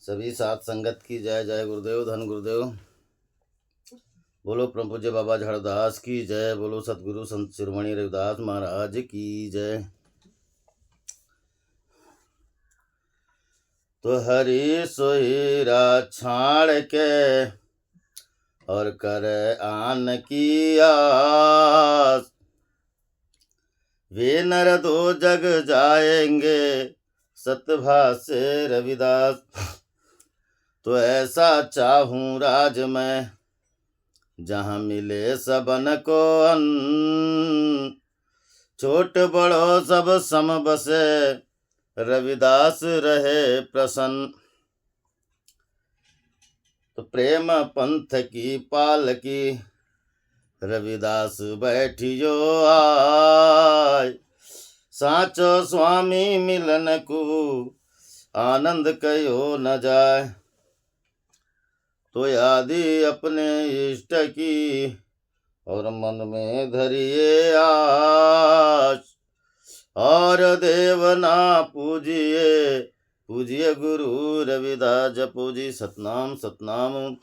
सभी साथ संगत की जय। जय गुरुदेव, धन गुरुदेव। बोलो परम पूज्य बाबा झाड़दास की जय। बोलो सतगुरु संत शिरोमणि रविदास महाराज की जय। तो हरि सोहीरा छाड़ के और कर आन की आस, वे नर दो जग जाएंगे सतभाषे रविदास। तो ऐसा चाहूं राज मैं जहाँ मिले सबन को अन्न, छोट बड़ो सब सम बसे रविदास रहे प्रसन्न। तो प्रेम पंथ की पालकी रविदास बैठियो आय, साचो स्वामी मिलन को आनंद कयो न जाय। तो यादी अपने इष्ट की और मन में धरिए आस, और देव ना पूजिए पूजिए गुरु रविदास। जपो जी सतनाम सतनाम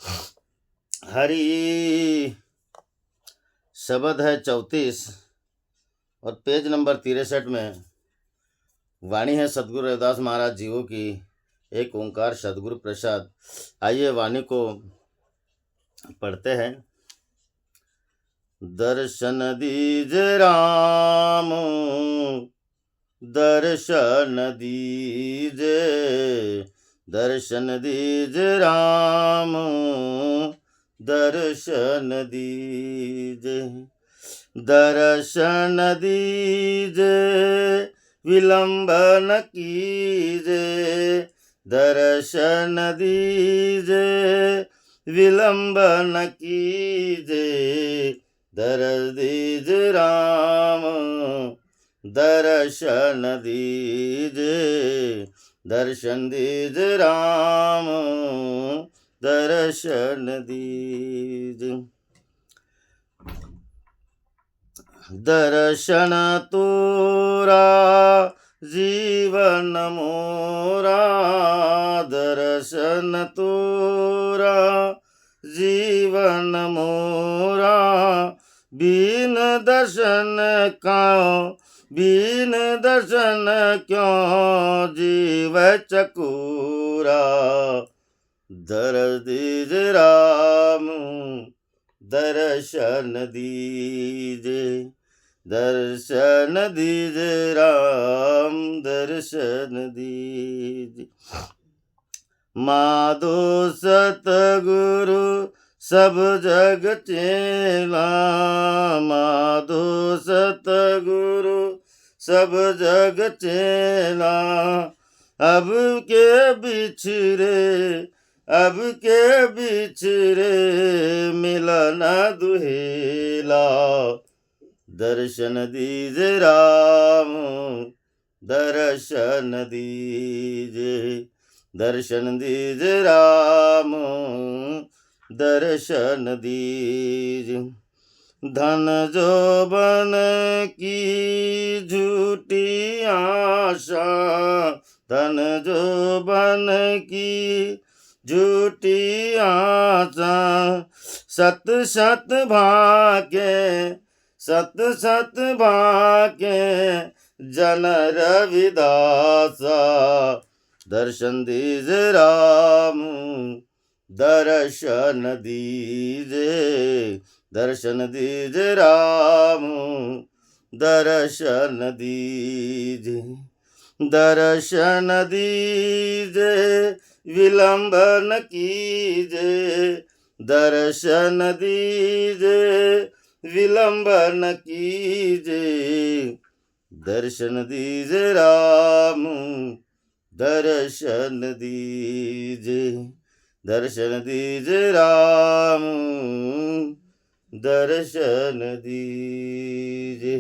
हरि। शब्द है 34 और पेज नंबर 63 में वाणी है सतगुरु रविदास महाराज जीवों की। एक ओंकार सतगुरु प्रसाद। आइए वाणी को पढ़ते हैं। दर्शन दीजे राम दर्शन दीजे, दर्शन दीजे राम दर्शन दीजे, दर्शन दीजे विलंब न कीजे, दर्शन दीजे विलंब न कीजे, दर्श दीजे राम दर्शन दीजे, दर्शन दीजे राम दर्शन दीजे। दर्शन तोरा जीवन मोरा, दर्शन तोरा जीवन मोरा, बिन दर्शन क्यों बिन दर्शन क्यों जीव चकोरा। दर्श दीजे राम दर्शन दीजे, दर्शन दीजे राम दर्शन दीजे। माधो सतगुरु सब जग चेला, माधो सतगुरु सब जग चेला। अब के बिछड़े अब के बिछड़े मिलन दुहेला। दर्शन दीजे राम दर्शन दीजे, दर्शन दीजे राम दर्शन दीजे। धन जोबन की झूठी आशा, धन जोबन की झूठी आशा, सत सत भाके सत सत भाके जन रविदासा। दर्शन दीजे राम दर्शन दीजे, दर्शन दीजे राम दर्शन दीजे, दर्शन दीजे विलंब न कीजे, दर्शन दीजे विलंब न कीजे, दर्शन दीजे राम दर्शन दीजे, दर्शन दीजे राम दर्शन दीजे।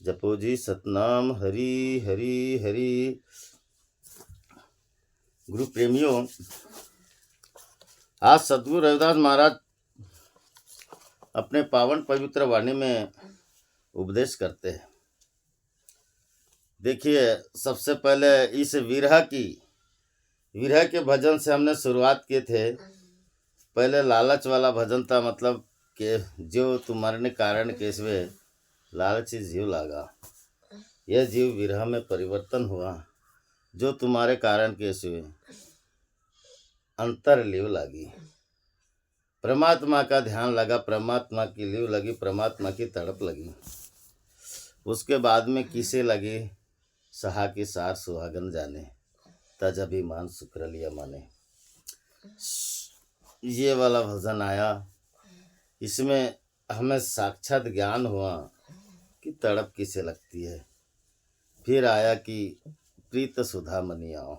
जपो जी सतनाम हरि हरि हरि। गुरु प्रेमियों, आज सतगुरु रविदास महाराज अपने पावन पवित्र वाणी में उपदेश करते हैं। देखिए, सबसे पहले इस विरह की विरह के भजन से हमने शुरुआत किए थे। पहले लालच वाला भजन था, मतलब कि जो तुम्हारे कारण केसवे लालची जीव लागा। यह जीव विरह में परिवर्तन हुआ, जो तुम्हारे कारण केसवे अंतर लिव लागी। परमात्मा का ध्यान लगा, परमात्मा की लिव लगी, परमात्मा की तड़प लगी। उसके बाद में किसे लगी, सहा की सार सुहागन जाने, तज अभिमान शुक्र लिया माने। ये वाला भजन आया, इसमें हमें साक्षात ज्ञान हुआ कि तड़प किसे लगती है। फिर आया कि प्रीत सुधा मनी आओ,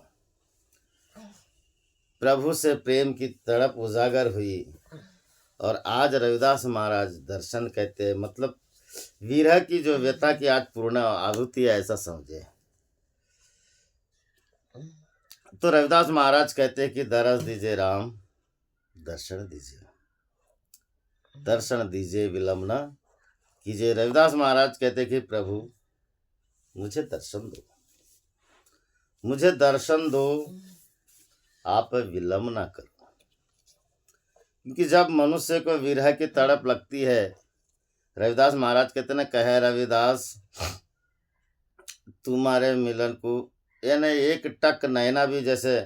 प्रभु से प्रेम की तड़प उजागर हुई। और आज रविदास महाराज दर्शन कहते हैं, मतलब विरह की जो व्यथा की आज पूर्ण आहुति है, ऐसा समझे। तो रविदास महाराज कहते हैं कि दरस दीजिए राम, दर्शन दीजिए, दर्शन दीजिए, विलंब न कीजिए। रविदास महाराज कहते हैं कि प्रभु मुझे दर्शन दो, मुझे दर्शन दो, आप विलंब ना करो। क्योंकि जब मनुष्य को विरह की तड़प लगती है, रविदास महाराज कहते न, कहे रविदास तुम्हारे मिलन को, यानी एक टक नैना भी जैसे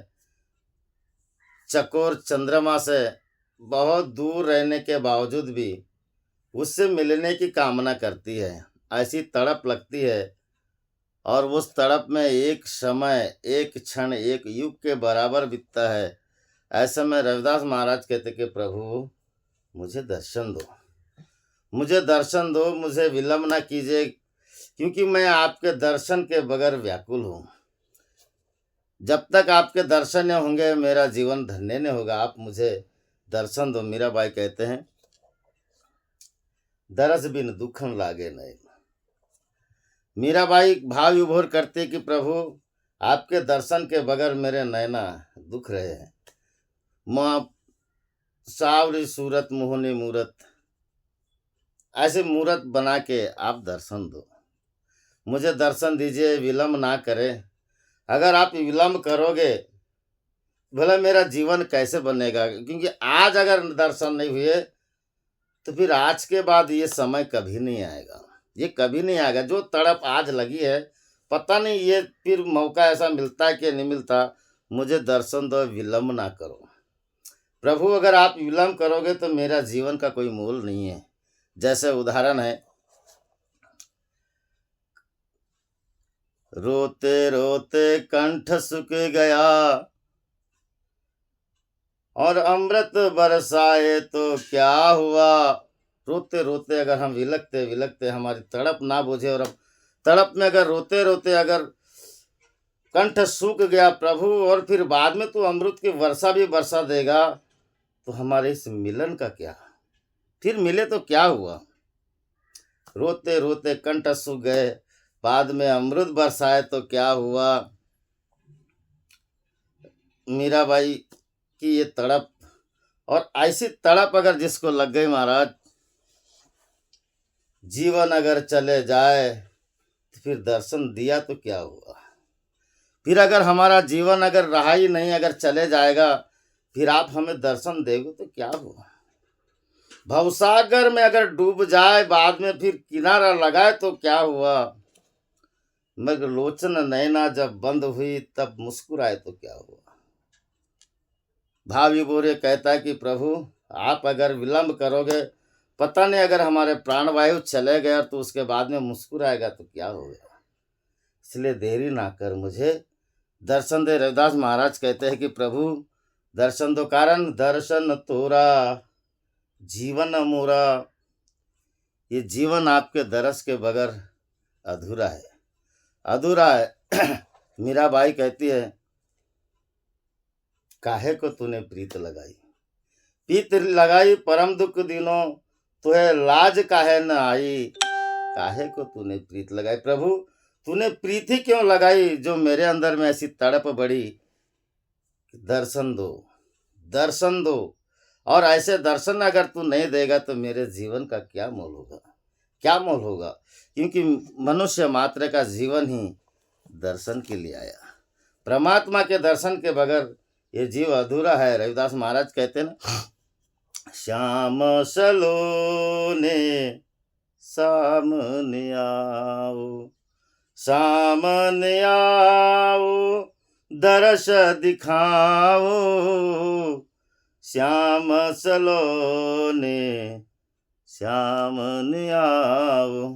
चकोर चंद्रमा से बहुत दूर रहने के बावजूद भी उससे मिलने की कामना करती है, ऐसी तड़प लगती है। और उस तड़प में एक समय, एक क्षण, एक युग के बराबर बीतता है। ऐसे में रविदास महाराज कहते कि प्रभु मुझे दर्शन दो, मुझे दर्शन दो, मुझे विलंब ना कीजिए, क्योंकि मैं आपके दर्शन के बगैर व्याकुल हूँ। जब तक आपके दर्शन नहीं होंगे मेरा जीवन धन्य नहीं होगा। आप मुझे दर्शन दो। मीराबाई कहते हैं, दरस बिन दुखन लागे नहीं। मीराबाई भाव विभोर करते कि प्रभु आपके दर्शन के बगैर मेरे नैना दुख रहे हैं। माँ सावरी सूरत मोहनी मूरत, ऐसे मूरत बना के आप दर्शन दो, मुझे दर्शन दीजिए, विलंब ना करें। अगर आप विलंब करोगे भला मेरा जीवन कैसे बनेगा, क्योंकि आज अगर दर्शन नहीं हुए तो फिर आज के बाद ये समय कभी नहीं आएगा, ये कभी नहीं आएगा। जो तड़प आज लगी है, पता नहीं ये फिर मौका ऐसा मिलता है कि नहीं मिलता। मुझे दर्शन दो, विलंब ना करो प्रभु। अगर आप विलंब करोगे तो मेरा जीवन का कोई मोल नहीं है। जैसे उदाहरण है, रोते रोते कंठ सूख गया और अमृत बरसाए तो क्या हुआ। रोते रोते अगर हम विलखते विलखते हमारी तड़प ना बुझे, और अब तड़प में अगर रोते रोते अगर कंठ सूख गया प्रभु, और फिर बाद में तो अमृत की वर्षा भी बरसा देगा, तो हमारे इस मिलन का क्या, फिर मिले तो क्या हुआ। रोते रोते कंठ सूख गए, बाद में अमृत बरसाए तो क्या हुआ। मीराबाई की ये तड़प, और ऐसी तड़प अगर जिसको लग गई महाराज, जीवन अगर चले जाए तो फिर दर्शन दिया तो क्या हुआ। फिर अगर हमारा जीवन अगर रहा ही नहीं, अगर चले जाएगा, फिर आप हमें दर्शन देंगे तो क्या हुआ। भवसागर में अगर डूब जाए, बाद में फिर किनारा लगाए तो क्या हुआ। मगर लोचन नैना जब बंद हुई तब मुस्कुराए तो क्या हुआ। भावी बोरे कहता है कि प्रभु आप अगर विलंब करोगे, पता नहीं अगर हमारे प्राणवायु चले गए तो उसके बाद में मुस्कुराएगा तो क्या होगा। इसलिए देरी ना कर, मुझे दर्शन दे। रविदास महाराज कहते हैं कि प्रभु दर्शन दो, कारण दर्शन तोरा जीवन मोरा। ये जीवन आपके दरस के बगैर अधूरा है, अधूरा है। मीराबाई कहती है, काहे को तूने प्रीत लगाई, प्रीत लगाई परम दुख दिनों, तुहे लाज काहे न आई। काहे को तूने प्रीत लगाई, प्रभु तूने प्रीत ही क्यों लगाई, जो मेरे अंदर में ऐसी तड़प बढ़ी। दर्शन दो, दर्शन दो। और ऐसे दर्शन अगर तू नहीं देगा तो मेरे जीवन का क्या मोल होगा, क्या मोल होगा। क्योंकि मनुष्य मात्र का जीवन ही दर्शन के लिए आया। परमात्मा के दर्शन के बगैर ये जीव अधूरा है। रविदास महाराज कहते हैं ना, श्याम सलोने सामने आओ, सामने आओ, दर्श दिखाओ, श्याम सलोने सामने आओ।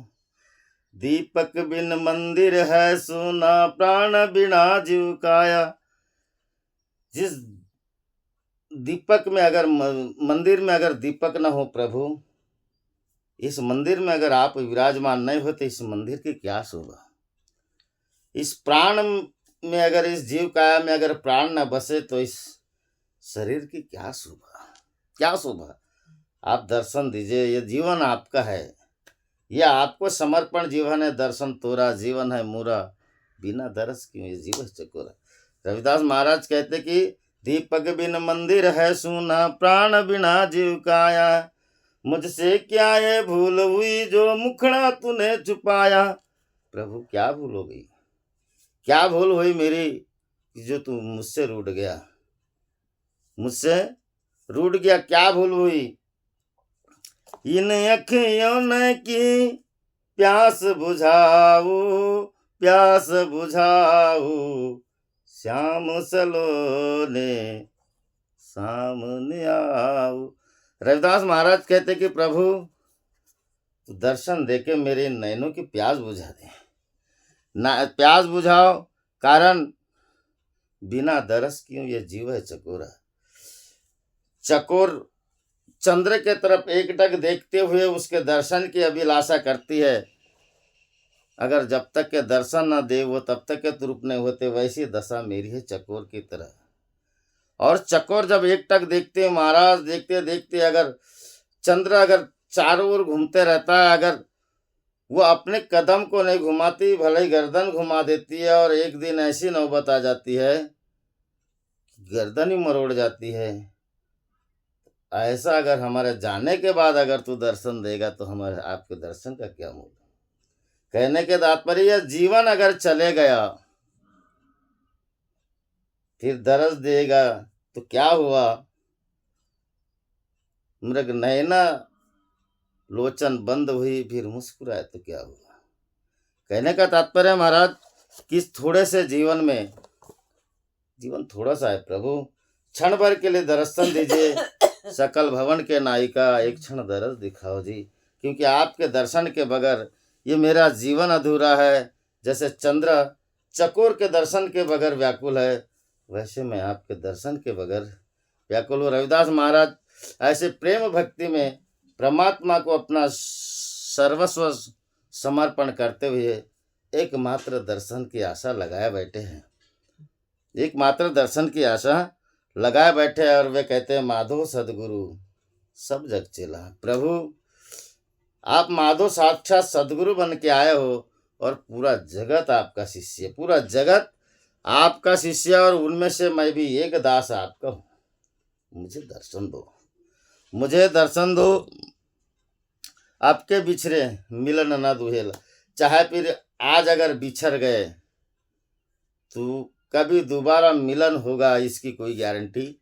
दीपक बिन मंदिर है सुना, प्राण बिना जीव काया। जिस दीपक में अगर मंदिर में अगर दीपक न हो प्रभु, इस मंदिर में अगर आप विराजमान नहीं होते, इस मंदिर की क्या शोभा। इस प्राण में अगर, इस जीव काया में अगर प्राण न बसे तो इस शरीर की क्या शोभा, क्या शोभा। आप दर्शन दीजिए, ये जीवन आपका है, यह आपको समर्पण जीवन है। दर्शन तोरा जीवन है मूरा, बिना दरस क्यों ये जीवन चकोरा। रविदास महाराज कहते कि दीपक बिन मंदिर है सूना, प्राण बिना जीव काया। मुझसे क्या ये भूल हुई जो मुखड़ा तूने छुपाया। प्रभु क्या भूल हो गई, क्या भूल हुई मेरी जो तू मुझसे रूठ गया, मुझसे रूठ गया। क्या भूल हुई। इन अखियों ने की प्यास बुझाओ, प्यास बुझाओ, श्याम सलोने सामने आओ। रविदास महाराज कहते कि प्रभु दर्शन देके मेरे नैनों की प्यास बुझा दे, ना प्यास बुझाओ, कारण बिना दरस क्यों ये जीव है चकोरा। चकोर चंद्र के तरफ एकटक देखते हुए उसके दर्शन की अभिलाषा करती है। अगर जब तक के दर्शन न दे वो तब तक के तुरुप नहीं होते, वैसी दशा मेरी है चकोर की तरह। और चकोर जब एकटक देखते महाराज, देखते देखते अगर चंद्र अगर चारों ओर घूमते रहता है, अगर वो अपने कदम को नहीं घुमाती, भले ही गर्दन घुमा देती है, और एक दिन ऐसी नौबत आ जाती है गर्दन ही मरोड़ जाती है। ऐसा अगर हमारे जाने के बाद अगर तू दर्शन देगा तो हमारे आपके दर्शन का क्या मूल्य। कहने के तात्पर्य जीवन अगर चले गया फिर दरस देगा तो क्या हुआ। मृग नैना लोचन बंद हुई फिर मुस्कुराए तो क्या हुआ। कहने का तात्पर्य महाराज कि थोड़े से जीवन में, जीवन थोड़ा सा है प्रभु, क्षण भर के लिए दर्शन दीजिए। सकल भवन के नायिका एक क्षण दरस दिखाओ जी, क्योंकि आपके दर्शन के बगैर ये मेरा जीवन अधूरा है। जैसे चंद्र चकोर के दर्शन के बगैर व्याकुल है, वैसे मैं आपके दर्शन के बगैर व्याकुल हूँ। रविदास महाराज ऐसे प्रेम भक्ति में परमात्मा को अपना सर्वस्व समर्पण करते हुए एकमात्र दर्शन की आशा लगाए बैठे हैं, एकमात्र दर्शन की आशा लगाए बैठे हैं। और वे कहते हैं माधो सदगुरु सब जग चेला। प्रभु आप माधो साक्षात सदगुरु बन के आए हो और पूरा जगत आपका शिष्य, पूरा जगत आपका शिष्य, और उनमें से मैं भी एक दास आपका हूँ। मुझे दर्शन दो, मुझे दर्शन दो। आपके बिछड़े मिलन न दुहेला। चाहे फिर आज अगर बिछड़ गए तो कभी दोबारा मिलन होगा, इसकी कोई गारंटी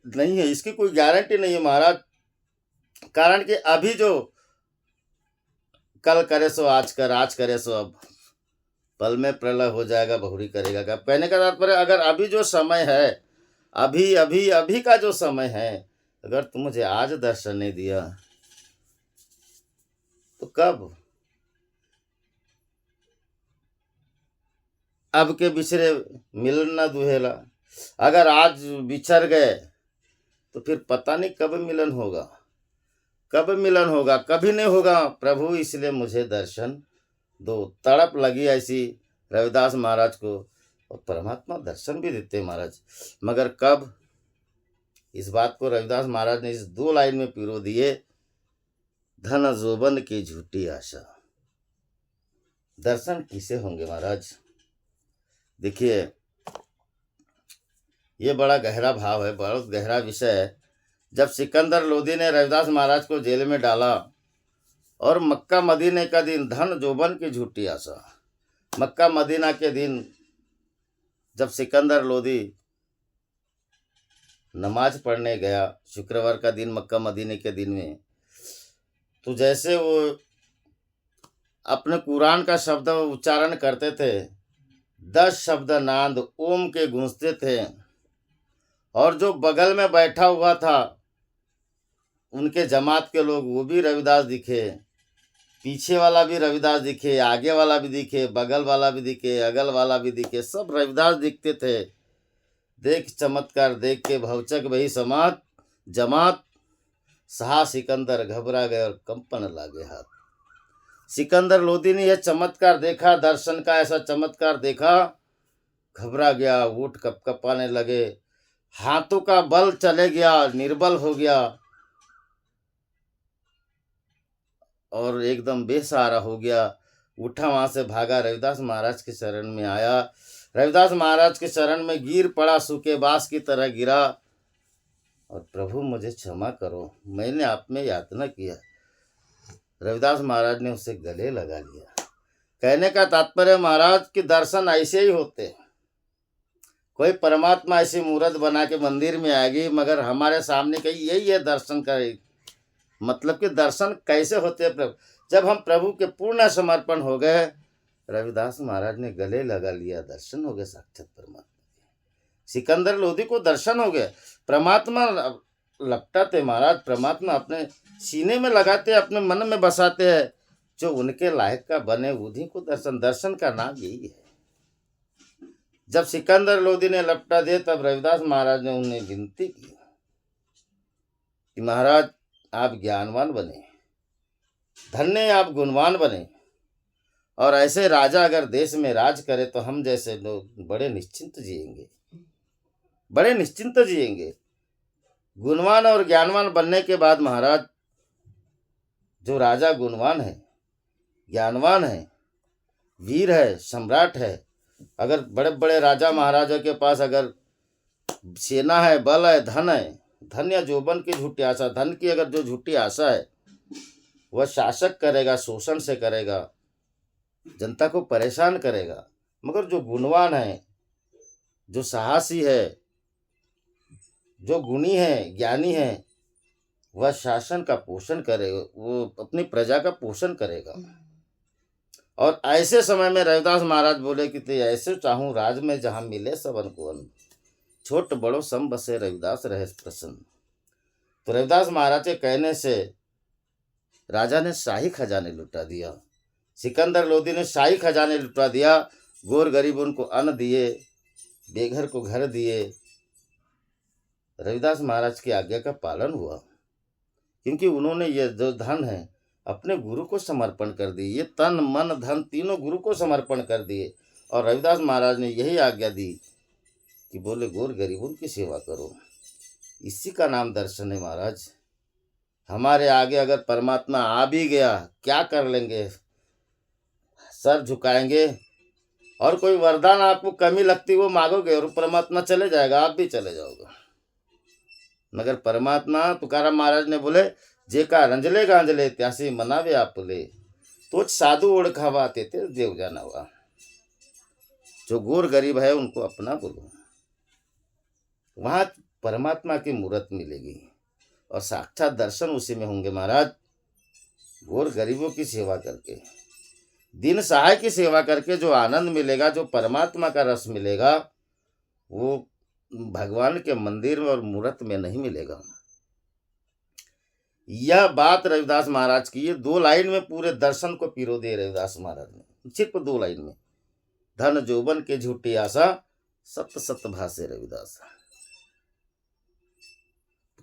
नहीं है, इसकी कोई गारंटी नहीं है महाराज। कारण कि अभी जो कल करे सो आज कर, आज करे सो अब, पल में प्रलय हो जाएगा बहुरी करेगा क्या। कहने का तात्पर्य अगर अभी जो समय है, अभी अभी अभी का जो समय है, अगर तुम मुझे आज दर्शन नहीं दिया तो कब। अब के बिछड़े मिलन न दुहेला। अगर आज बिछड़ गए तो फिर पता नहीं कब मिलन होगा, कब मिलन होगा, कभी नहीं होगा प्रभु, इसलिए मुझे दर्शन दो। तड़प लगी ऐसी रविदास महाराज को, और परमात्मा दर्शन भी देते महाराज, मगर कब। इस बात को रविदास महाराज ने इस 2 लाइन में पिरो दिए, धन जोबन की झूठी आशा। दर्शन किसे होंगे महाराज। देखिए ये बड़ा गहरा भाव है, बहुत गहरा विषय है। जब सिकंदर लोदी ने रविदास महाराज को जेल में डाला और मक्का मदीने का दिन, धन जोबन की झूठी आशा। मक्का मदीना के दिन जब सिकंदर लोदी नमाज पढ़ने गया शुक्रवार का दिन मक्का मदीने के दिन में, तो जैसे वो अपने कुरान का शब्द उच्चारण करते थे, 10 शब्द नाद ओम के गूंजते थे, और जो बगल में बैठा हुआ था उनके जमात के लोग, वो भी रविदास दिखे, पीछे वाला भी रविदास दिखे, आगे वाला भी दिखे, बगल वाला भी दिखे, अगल वाला भी दिखे, सब रविदास दिखते थे। देख चमत्कार देख के भवचक वही समात जमात, शाह सिकंदर घबरा गए और कंपन लागे हाथ। सिकंदर लोदी ने यह चमत्कार देखा, दर्शन का ऐसा चमत्कार देखा, घबरा गया, ऊँट कपकपाने लगे, हाथों का बल चले गया, निर्बल हो गया और एकदम बेसहारा हो गया। उठा, वहां से भागा, रविदास महाराज के शरण में आया, रविदास महाराज के शरण में गिर पड़ा, सूखे बांस की तरह गिरा और प्रभु मुझे क्षमा करो, मैंने आप में यातना किया। रविदास महाराज ने उसे गले लगा लिया। कहने का तात्पर्य महाराज कि दर्शन ऐसे ही होते, कोई परमात्मा ऐसी मूर्त बना के मंदिर में आएगी, मगर हमारे सामने कहीं यही है दर्शन करे। मतलब कि दर्शन कैसे होते हैं प्रभु, जब हम प्रभु के पूर्ण समर्पण हो गए। रविदास महाराज ने गले लगा लिया, दर्शन हो गए साक्षात परमात्मा। सिकंदर लोदी को दर्शन हो गए, परमात्मा लपटाते महाराज, परमात्मा अपने सीने में लगाते, अपने मन में बसाते हैं। जो उनके लायक का बने उन्हीं को दर्शन, दर्शन का नाम यही है। जब सिकंदर लोदी ने लपटा दिए, तब रविदास महाराज ने उन्हें विनती की कि महाराज आप ज्ञानवान बने, धन्य आप गुणवान बने, और ऐसे राजा अगर देश में राज करे तो हम जैसे लोग बड़े निश्चिंत जिएंगे, बड़े निश्चिंत जिएंगे। गुणवान और ज्ञानवान बनने के बाद महाराज, जो राजा गुणवान है, ज्ञानवान है, वीर है, सम्राट है, अगर बड़े बड़े राजा महाराजा के पास अगर सेना है, बल है, धन है, धन या जोबन की झूठी आशा, धन की अगर जो झूठी आशा है, वह शासक करेगा, शोषण से करेगा, जनता को परेशान करेगा। मगर जो गुणवान है, जो साहसी है, जो गुणी है, ज्ञानी है, वह शासन का पोषण करेगा, वो अपनी प्रजा का पोषण करेगा। और ऐसे समय में रविदास महाराज बोले कि ते ऐसे चाहूं राज में जहां मिले सबन को अन्न, छोट बड़ो सम बसे रविदास रहे प्रसन्न। तो रविदास महाराज के कहने से राजा ने शाही खजाने लुटा दिया, सिकंदर लोदी ने शाही खजाने लुटा दिया, गोर गरीब उनको अन्न दिए, बेघर को घर दिए। रविदास महाराज की आज्ञा का पालन हुआ, क्योंकि उन्होंने ये जो धन है अपने गुरु को समर्पण कर दी, ये तन मन धन तीनों गुरु को समर्पण कर दिए। और रविदास महाराज ने यही आज्ञा दी कि बोले गोर गरीबों की सेवा करो, इसी का नाम दर्शन है महाराज। हमारे आगे अगर परमात्मा आ भी गया, क्या कर लेंगे, सर झुकाएंगे, और कोई वरदान आपको कमी लगती वो मांगोगे और परमात्मा चले जाएगा, आप भी चले जाओगे। मगर परमात्मा, तुकाराम महाराज ने बोले, जेका रंजले गांजले त्यासी मनावे आपले, तो साधु ओळखावा तेते देव जानावा। जो गोर गरीब है उनको अपना बोलो, वहां परमात्मा की मूर्त मिलेगी और साक्षात दर्शन उसी में होंगे महाराज। गोर गरीबों की सेवा करके, दीन सहाय की सेवा करके जो आनंद मिलेगा, जो परमात्मा का रस मिलेगा, वो भगवान के मंदिर में और मूर्त में नहीं मिलेगा। यह बात रविदास महाराज की, ये 2 लाइन में पूरे दर्शन को पिरो दे रविदास महाराज ने, सिर्फ 2 लाइन में। धन जोबन के झूठी आशा, सत सत भाषे रविदास।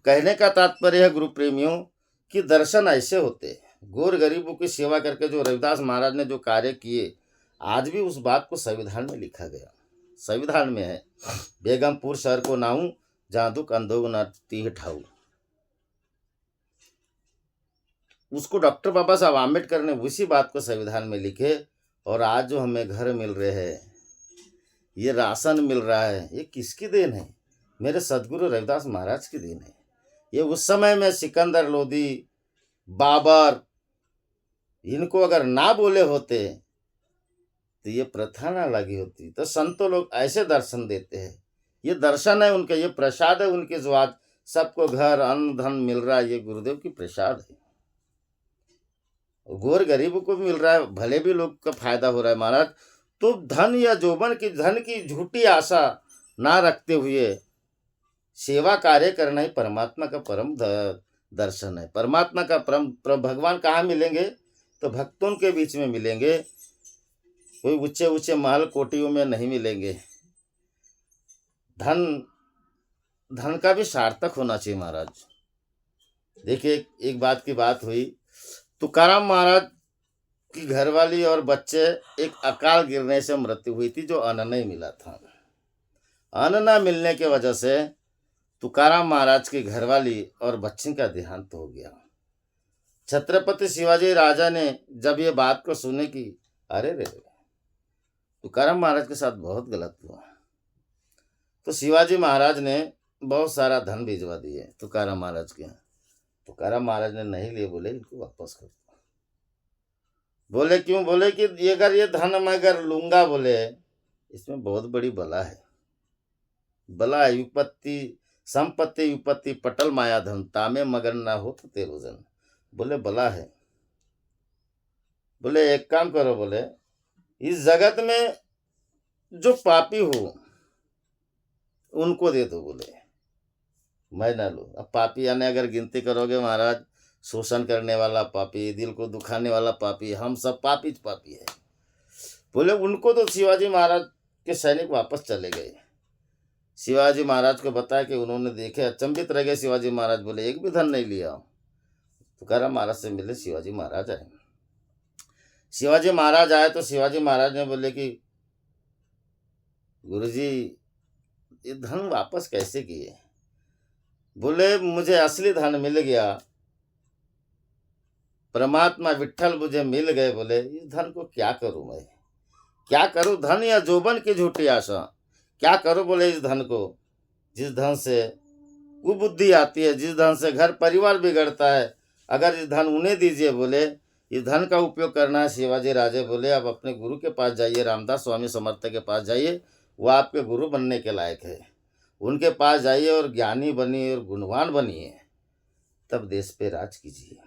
कहने का तात्पर्य है गुरु प्रेमियों कि दर्शन ऐसे होते, गोर गरीबों की सेवा करके जो रविदास महाराज ने जो कार्य किए, आज भी उस बात को संविधान में लिखा गया, संविधान में है। बेगमपुर शहर को नाऊ, जहाँ दुख अंधोग न तीह ठाऊ। उसको डॉक्टर बाबा साहब आम्बेडकर ने उसी बात को संविधान में लिखे। और आज जो हमें घर मिल रहे हैं, ये राशन मिल रहा है, ये किसकी देन है? मेरे सदगुरु रविदास महाराज की देन है। ये उस समय में सिकंदर लोदी, बाबर, इनको अगर ना बोले होते तो ये प्रथा ना लगी होती तो संतों लोग ऐसे दर्शन देते हैं। ये दर्शन है उनके, ये प्रसाद है उनके, जो आज सबको घर अन्न धन मिल रहा है, ये गुरुदेव की प्रसाद है। गोर गरीब को भी मिल रहा है, भले भी लोग का फायदा हो रहा है महाराज। तो धन या जोबन की, धन की झूठी आशा ना रखते हुए सेवा कार्य करना ही परमात्मा का परम दर्शन है। परमात्मा का भगवान कहाँ मिलेंगे? तो भक्तों के बीच में मिलेंगे, कोई ऊंचे ऊंचे महल कोटियों में नहीं मिलेंगे। धन का भी सार्थक होना चाहिए महाराज। देखिए एक बात की बात हुई, तुकाराम महाराज की घरवाली और बच्चे एक अकाल गिरने से मृत्यु हुई थी, जो अन्न नहीं मिला था। अन्न न मिलने के वजह से तुकाराम महाराज की घरवाली और बच्चे का देहांत हो गया। छत्रपति शिवाजी राजा ने जब ये बात को सुने कि अरे रे तुकाराम महाराज के साथ बहुत गलत हुआ, तो शिवाजी महाराज ने बहुत सारा धन भिजवा दिए तुकाराम महाराज के यहाँ। तुकाराम महाराज ने नहीं लिए, बोले इनको वापस कर दो। बोले क्यों? बोले कि अगर ये धन मैं अगर लूंगा, बोले इसमें बहुत बड़ी बला है। बला है विपत्ति, संपत्ति विपत्ति पटल माया धन, तामे मगन ना हो तो तेरो जन। बोले बला है। बोले एक काम करो, बोले इस जगत में जो पापी हो उनको दे दो, बोले मैं ना लूँ। अब पापी यानी अगर गिनती करोगे महाराज, शोषण करने वाला पापी, दिल को दुखाने वाला पापी, हम सब पापी है। बोले उनको तो शिवाजी महाराज के सैनिक वापस चले गए। शिवाजी महाराज को बताया कि उन्होंने देखे, अचंभित रह गए शिवाजी महाराज। बोले एक भी धन नहीं लिया। तुकाराम महाराज से मिले शिवाजी महाराज आए। शिवाजी महाराज आए तो शिवाजी महाराज ने बोले कि गुरुजी ये धन वापस कैसे किए? बोले मुझे असली धन मिल गया, परमात्मा विट्ठल मुझे मिल गए। बोले इस धन को क्या करूं मैं, क्या करूं? धन या जोबन की झूठी आशा क्या करूं? बोले इस धन को, जिस धन से कुबुद्धि आती है, जिस धन से घर परिवार बिगड़ता है, अगर इस धन उन्हें दीजिए। बोले इस धन का उपयोग करना है। शिवाजी राजे बोले आप अपने गुरु के पास जाइए, रामदास स्वामी समर्थ के पास जाइए, वो आपके गुरु बनने के लायक है। उनके पास जाइए और ज्ञानी बनिए और गुणवान बनिए, तब देश पे राज कीजिए,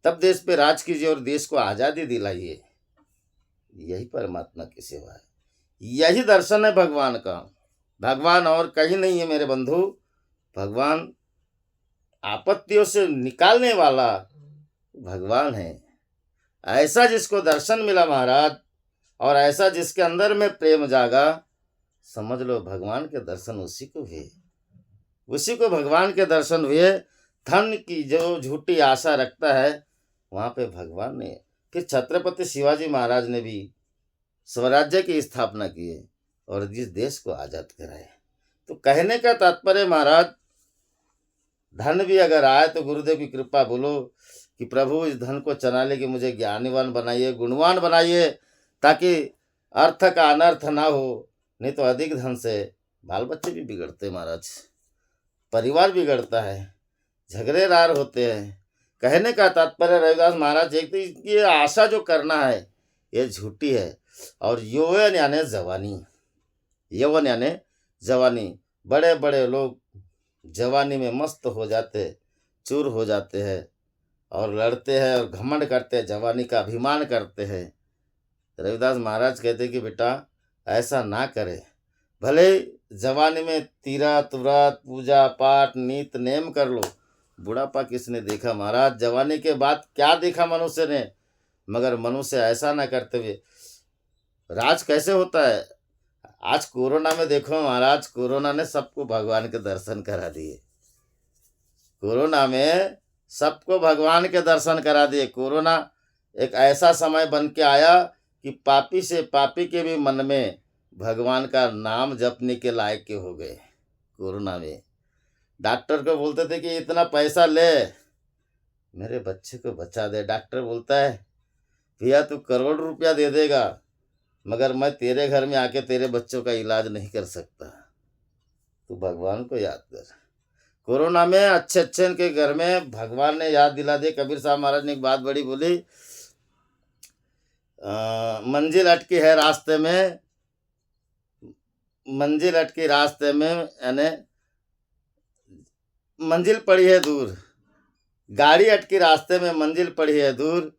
तब देश पे राज कीजिए और देश को आज़ादी दिलाइए। यही परमात्मा की सेवा है, यही दर्शन है भगवान का। भगवान और कहीं नहीं है मेरे बंधु। भगवान आपत्तियों से निकालने वाला भगवान है। ऐसा जिसको दर्शन मिला महाराज, और ऐसा जिसके अंदर में प्रेम जागा, समझ लो भगवान के दर्शन उसी को हुए, उसी को भगवान के दर्शन हुए। धन की जो झूठी आशा रखता है, वहाँ पे भगवान ने, फिर छत्रपति शिवाजी महाराज ने भी स्वराज्य की स्थापना की है और जिस देश को आज़ाद कराए। तो कहने का तात्पर्य महाराज, धन भी अगर आए तो गुरुदेव की कृपा बोलो कि प्रभु इस धन को चला ले कि मुझे ज्ञानवान बनाइए, गुणवान बनाइए, ताकि अर्थ का अनर्थ ना हो। नहीं तो अधिक धन से बाल बच्चे भी बिगड़ते महाराज, परिवार बिगड़ता है, झगड़ेदार होते हैं। कहने का तात्पर्य रविदास महाराज एक तो ये आशा जो करना है ये झूठी है। और यौवन यानी जवानी, यौवन यानी जवानी, बड़े बड़े लोग जवानी में मस्त हो जाते, चूर हो जाते हैं और लड़ते हैं और घमंड करते हैं, जवानी का अभिमान करते हैं। रविदास महाराज कहते कि बेटा ऐसा ना करे। भले जवानी में तीरथ व्रत पूजा पाठ नीत नेम कर लो, बुढ़ापा किसने देखा महाराज? जवानी के बाद क्या देखा मनुष्य ने? मगर मनुष्य ऐसा ना करते हुए राज कैसे होता है? आज कोरोना में देखो महाराज, कोरोना ने सबको भगवान के दर्शन करा दिए। कोरोना में सबको भगवान के दर्शन करा दिए। कोरोना एक ऐसा समय बन के आया कि पापी से पापी के भी मन में भगवान का नाम जपने के लायक के हो गए। कोरोना में डॉक्टर को बोलते थे कि इतना पैसा ले, मेरे बच्चे को बचा दे। डॉक्टर बोलता है भैया तू करोड़ रुपया दे देगा, मगर मैं तेरे घर में आके तेरे बच्चों का इलाज नहीं कर सकता। तू भगवान को याद कर। कोरोना में अच्छे अच्छे के घर में भगवान ने याद दिला दिया। कबीर साहब महाराज ने एक बात बड़ी बोली, मंजिल अटकी है रास्ते में, मंजिल अटकी रास्ते में, यानी मंजिल पड़ी है दूर, गाड़ी अटकी रास्ते में, मंजिल पड़ी है दूर,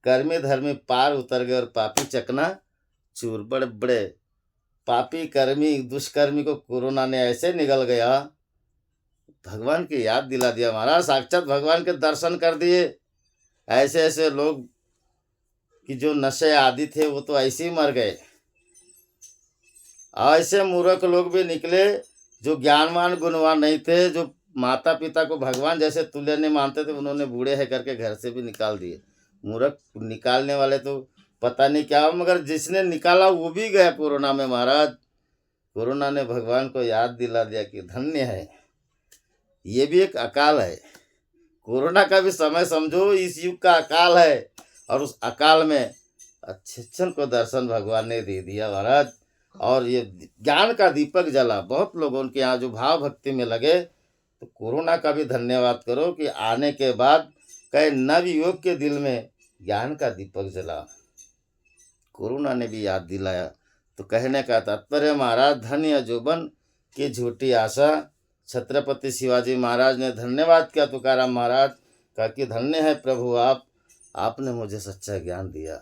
कर्मी धर्मी पार उतर गए और पापी चकना चूर। बड़े बड़े पापी कर्मी दुष्कर्मी को कोरोना ने ऐसे निगल गया, भगवान की याद दिला दिया महाराज, साक्षात भगवान के दर्शन कर दिए। ऐसे ऐसे लोग कि जो नशे आदि थे वो तो ऐसे ही मर गए, ऐसे मूर्ख लोग भी निकले जो ज्ञानवान गुणवान नहीं थे, जो माता पिता को भगवान जैसे तुल्य नहीं मानते थे, उन्होंने बूढ़े है करके घर से भी निकाल दिए। मूर्ख निकालने वाले तो पता नहीं क्या, मगर जिसने निकाला वो भी गया कोरोना में महाराज। कोरोना ने भगवान को याद दिला दिया कि धन्य है, ये भी एक अकाल है। कोरोना का भी समय समझो, इस युग का अकाल है, और उस अकाल में अच्छे को दर्शन भगवान ने दे दिया महाराज। और ये ज्ञान का दीपक जला, बहुत लोग उनके यहाँ जो भाव भक्ति में लगे। तो कोरोना का भी धन्यवाद करो कि आने के बाद कई नवयुवक के दिल में ज्ञान का दीपक जला, कोरोना ने भी याद दिलाया। तो कहने का तात्पर्य महाराज, धन्य जोबन की झूठी आशा। छत्रपति शिवाजी महाराज ने धन्यवाद किया तुकाराम महाराज का कि धन्य है प्रभु आपने मुझे सच्चा ज्ञान दिया।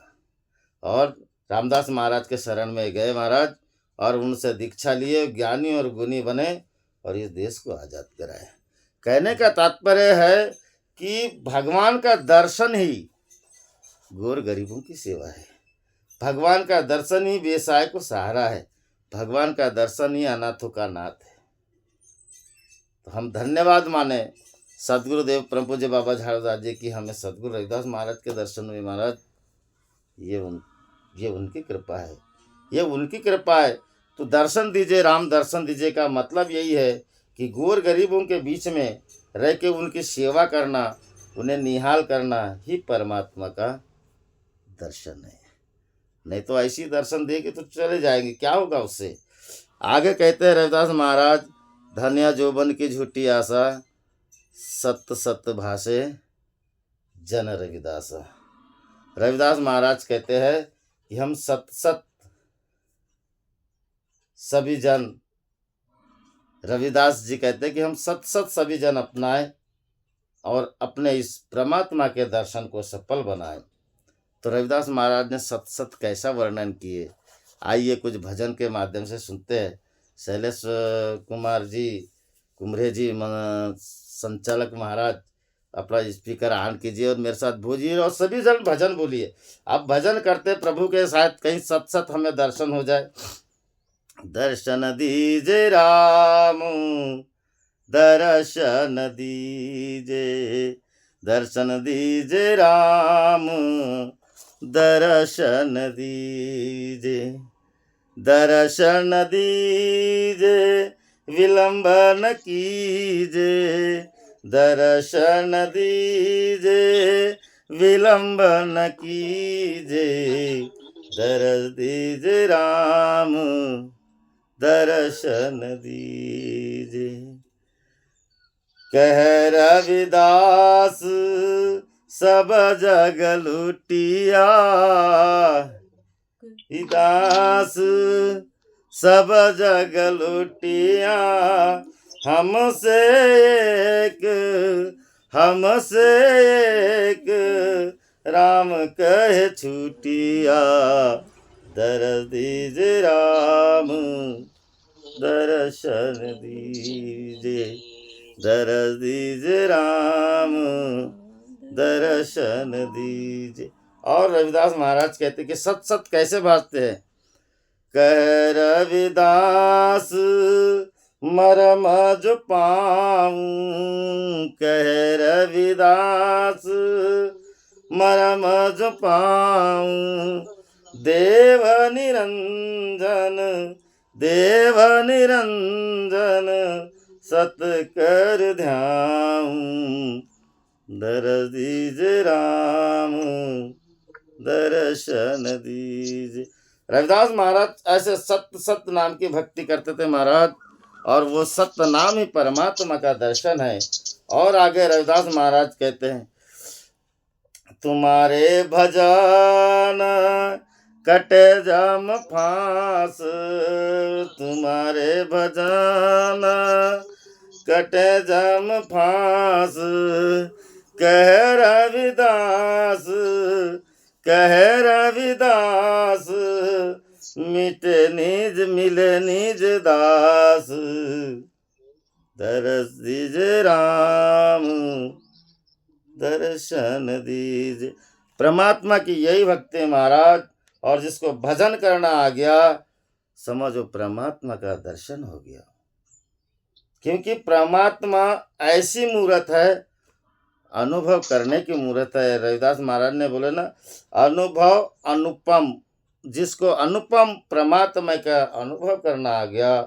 और रामदास महाराज के शरण में गए महाराज, और उनसे दीक्षा लिए, ज्ञानी और गुणी बने और इस देश को आज़ाद कराए। कहने का तात्पर्य है कि भगवान का दर्शन ही गौर गरीबों की सेवा है, भगवान का दर्शन ही बेसहाय को सहारा है, भगवान का दर्शन ही अनाथों का नाथ है। तो हम धन्यवाद माने सदगुरुदेव परम पूज्य बाबा झाड़ूदास जी की, हमें सदगुरु रविदास महाराज के दर्शन हुए महाराज। ये उनकी कृपा है, ये उनकी कृपा है। तो दर्शन दीजिए, राम दर्शन दीजिए का मतलब यही है कि गौर गरीबों के बीच में रह के उनकी सेवा करना, उन्हें निहाल करना ही परमात्मा का दर्शन है। नहीं तो ऐसी दर्शन दे के तो चले जाएंगे, क्या होगा उससे। आगे कहते हैं रविदास महाराज, धन्य जोबन की झूठी आशा, सत्य सत्य भाषे जन रविदास। रविदास महाराज कहते हैं कि हम सत सभी जन, रविदास जी कहते हैं कि हम सत सभी जन अपनाएं और अपने इस परमात्मा के दर्शन को सफल बनाएं। तो रविदास महाराज ने सत कैसा वर्णन किए, आइए कुछ भजन के माध्यम से सुनते हैं। शैलेश कुमार जी कुमरे जी संचालक महाराज, अपना स्पीकर ऑन कीजिए और मेरे साथ बोलिए और सभी जन भजन बोलिए। आप भजन करते प्रभु के साथ, कहीं सत हमें दर्शन हो जाए। दर्शन दीजे राम, दर्शन दीजे, दर्शन दीजे राम, दर्शन दीजे, दर्शन दीजे, विलंब न कीजे, दर्शन दीजे, विलंब न कीजे, दर्श दीजे राम, दर्शन दीजे। कह रविदास सब जग लुटिया, दास सब जग लुटिया, हमसे एक राम कहे छूटिया, दर्श दीजे राम, दर्शन दीजे, दर्श दीजे राम, दर्शन दीजे। और रविदास महाराज कहते कि सत कैसे भाजते हैं। कह रविदास मरम जो पाऊं, कह रविदास मरम जो पाऊं, देव निरंजन, देव निरंजन, सत कर ध्याऊं, दर्श दीजे राम, दर्शन दीजे। रविदास महाराज ऐसे सत्य नाम की भक्ति करते थे महाराज, और वो सत्य नाम ही परमात्मा का दर्शन है। और आगे रविदास महाराज कहते हैं, तुम्हारे भजन कटे जम फांस, तुम्हारे भजन कटे जम फांस। कह रविदास, कह रविदास, मिटे निज मिले निज दास। दरस दीजे राम, दर्शन दीजिए। परमात्मा की यही भक्ति है महाराज, और जिसको भजन करना आ गया समझो परमात्मा का दर्शन हो गया। क्योंकि परमात्मा ऐसी मूर्त है, अनुभव करने की मूर्त है। रविदास महाराज ने बोले ना, अनुभव अनुपम, जिसको अनुपम परमात्मा का अनुभव करना आ गया,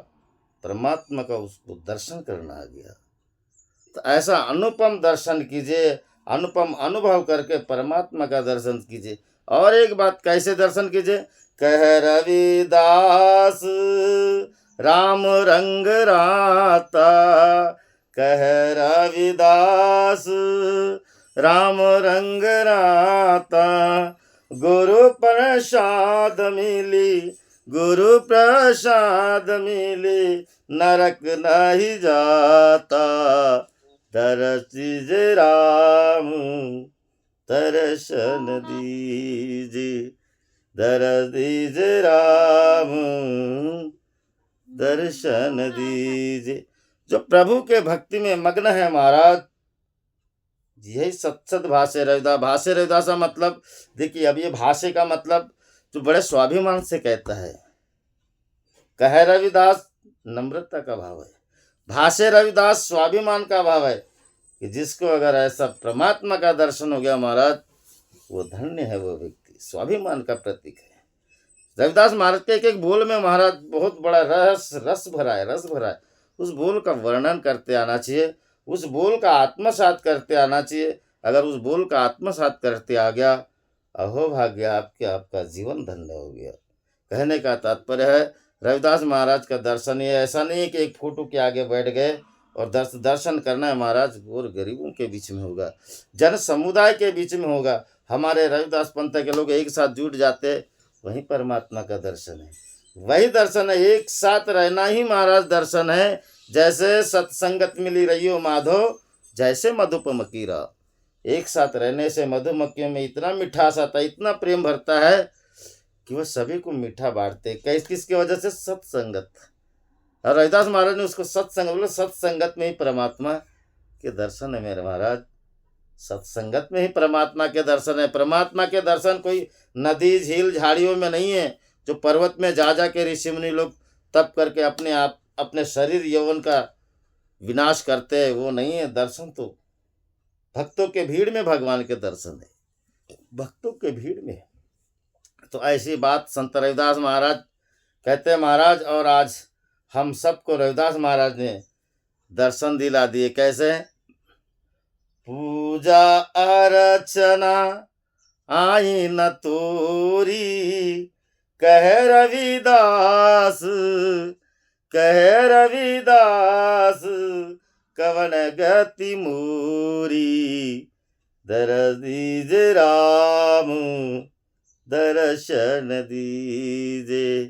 परमात्मा का उसको दर्शन करना आ गया। तो ऐसा अनुपम दर्शन कीजिए, अनुपम अनुभव करके परमात्मा का दर्शन कीजिए। और एक बात, कैसे दर्शन कीजिए? कह रविदास राम रंग राता, कह रविदास राम रंग राता। गुरु प्रसाद मिली, गुरु प्रसाद मिली, नरक नहीं जाता। दरस दीजिए राम, दर्शन दीजिए, दरस दीजिए राम, दर्शन दीजिए। जो प्रभु के भक्ति में मग्न है महाराज, यही सत्सद भाष्य रविदास। भाष्य रविदास का मतलब देखिए, अब ये भाष्य का मतलब जो बड़े स्वाभिमान से कहता है। कह रविदास नम्रता का भाव है, भाष्य रविदास स्वाभिमान का भाव है कि जिसको अगर ऐसा परमात्मा का दर्शन हो गया महाराज, वो धन्य है, वो व्यक्ति स्वाभिमान का प्रतीक है। रविदास महाराज के एक एक बोल में महाराज बहुत बड़ा रस भरा है, रस भरा है। उस बोल का वर्णन करते आना चाहिए, उस बोल का आत्मसात करते आना चाहिए। अगर उस बोल का आत्मसात करते आ गया, अहो भाग्य आपके, आपका जीवन धन्य हो गया। कहने का तात्पर्य है, रविदास महाराज का दर्शन ये ऐसा नहीं है कि एक फोटो के आगे बैठ गए और दर्शन करना है महाराज, और गरीबों के बीच में होगा, जन समुदाय के बीच में होगा। हमारे रविदास पंथ के लोग एक साथ जुट जाते, वही परमात्मा का दर्शन है, वही दर्शन है। एक साथ रहना ही महाराज दर्शन है। जैसे सत्संगत मिली रहियो माधो, जैसे मधुपमकीरा। एक साथ रहने से मधुमक्खियों में इतना मिठास आता है, इतना प्रेम भरता है कि वह सभी को मीठा बांटते। किसकी वजह से? सत्संगत। और रविदास महाराज ने उसको सत्संग बोला, सत्संगत में ही परमात्मा के दर्शन है मेरे महाराज, सत्संगत में ही परमात्मा के दर्शन है। परमात्मा के दर्शन कोई नदी झील झाड़ियों में नहीं है, जो पर्वत में जा के ऋषि मुनि लोग तप करके अपने आप अपने शरीर यौवन का विनाश करते हैं, वो नहीं है। दर्शन तो भक्तों के भीड़ में भगवान के दर्शन है, भक्तों के भीड़ में। तो ऐसी बात संत रविदास महाराज कहते हैं महाराज, और आज हम सबको रविदास महाराज ने दर्शन दिला दिए। कैसे? पूजा अर्चना आई न तोरी, कह रविदास, कह रविदास, कवन गति मोरी। दरस दीजिए राम, दर्शन दीजिए,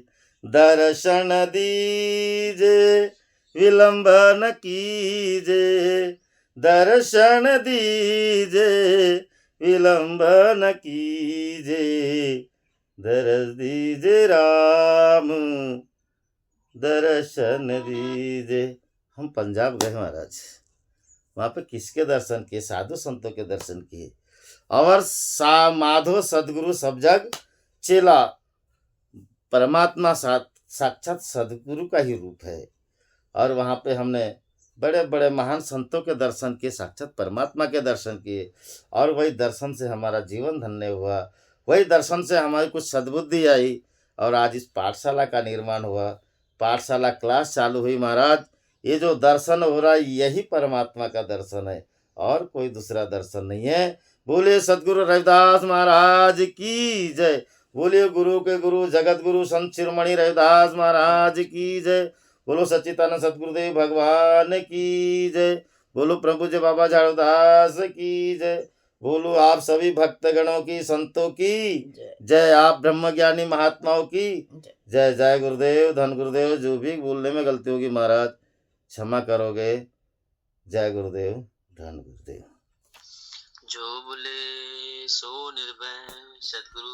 दर्शन दीजिए, विलंब न कीजिए, दर्शन दीजिए, विलंब न कीजिए। दरस दीजिए राम, दर्शन दीजिए। हम पंजाब गए महाराज, वहाँ पे किसके दर्शन किए? साधु संतों के दर्शन किए। और माधो सदगुरु सब जग चेला, परमात्मा साक्षात सदगुरु का ही रूप है। और वहाँ पे हमने बड़े बड़े महान संतों के दर्शन किए, साक्षात परमात्मा के दर्शन किए। और वही दर्शन से हमारा जीवन धन्य हुआ, वही दर्शन से हमारी कुछ सद्बुद्धि आई, और आज इस पाठशाला का निर्माण हुआ, पाठशाला क्लास चालू हुई महाराज। ये जो दर्शन हो रहा है, यही परमात्मा का दर्शन है, और कोई दूसरा दर्शन नहीं है। बोलिए सदगुरु रविदास महाराज की जय। बोलिए गुरु के गुरु जगत गुरु संत शिरोमणि रविदास महाराज की जय। बोलो सच्चिदानंद सतगुरुदेव भगवान की जय। बोलो प्रभु जी बाबा झाड़ूदास की जय। बोलो आप सभी भक्तगणों की, संतों की जय जय। आप ब्रह्मज्ञानी महात्माओं की जय। जय। जय गुरुदेव, धन गुरुदेव। जो भी बोलने में गलती होगी महाराज क्षमा करोगे। जय गुरुदेव, धन गुरुदेव। जो बोले सो निर्भय सद्गुरु